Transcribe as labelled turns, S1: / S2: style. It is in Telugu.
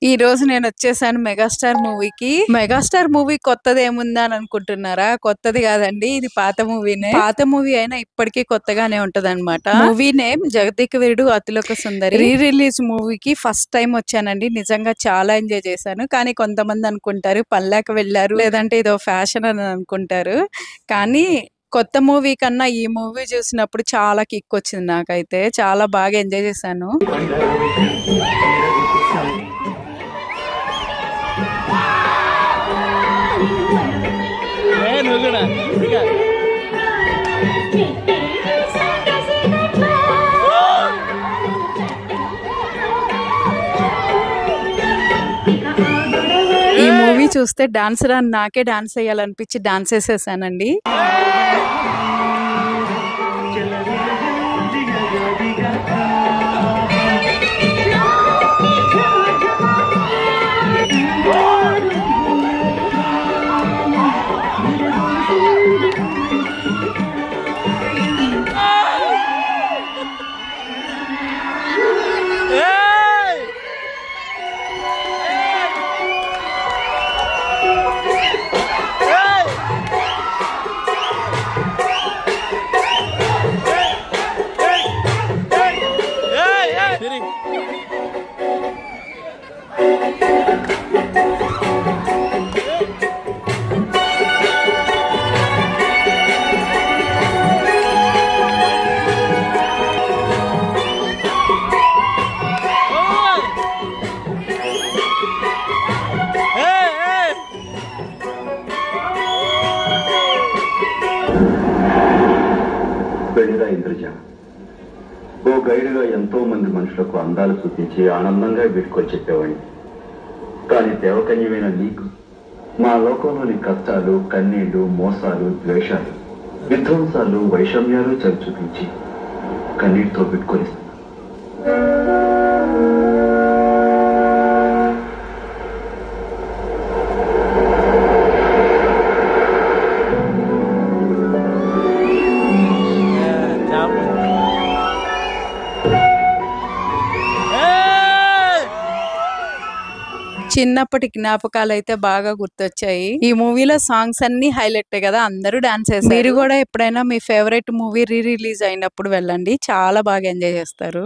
S1: ఈ రోజు నేను వచ్చేసాను మెగాస్టార్ మూవీకి. మెగాస్టార్ మూవీ కొత్తది ఏముందా అని అనుకుంటున్నారా? కొత్తది కాదండి, ఇది పాత మూవీనే. పాత మూవీ అయినా ఇప్పటికీ కొత్తగానే ఉంటదన్నమాట. Movie name జగతిక Veerudu Athiloka Sundari. Re release మూవీకి ఫస్ట్ టైం వచ్చానండి. నిజంగా చాలా ఎంజాయ్ చేశాను. కానీ కొంతమంది అనుకుంటారు పల్లాక వెళ్ళారు, లేదంటే ఇదో ఫ్యాషన్ అని అనుకుంటారు. కానీ కొత్త మూవీ కన్నా ఈ మూవీ చూసినప్పుడు చాలా కిక్ వచ్చింది. నాకైతే చాలా బాగా ఎంజాయ్ చేశాను. ఈ మూవీ చూస్తే డాన్సర్ అని నాకే డాన్స్ వేయాలనిపించి డాన్స్ వేసేసానండి.
S2: వెళ్ళిరా ఇంద్రజ. ఓ గైడ్గా ఎంతో మంది మనుషులకు అందాలు చూపించి ఆనందంగా వీడ్కొని చెప్పేవాడిని. కానీ దేవకన్యమైన నీకు మా లోకంలోని కష్టాలు, కన్నీళ్లు, మోసాలు, ద్వేషాలు, విధ్వంసాలు, వైషమ్యాలు చవి చూపించి కన్నీటితో వీడ్కొనిస్తున్నా.
S1: చిన్నప్పటి జ్ఞాపకాలు అయితే బాగా గుర్తొచ్చాయి. ఈ మూవీలో సాంగ్స్ అన్ని హైలైట్ కదా, అందరూ డాన్స్ చేస్తారు. మీరు కూడా ఎప్పుడైనా మీ ఫేవరెట్ మూవీ రీ రిలీజ్ అయినప్పుడు వెళ్ళండి, చాలా బాగా ఎంజాయ్ చేస్తారు.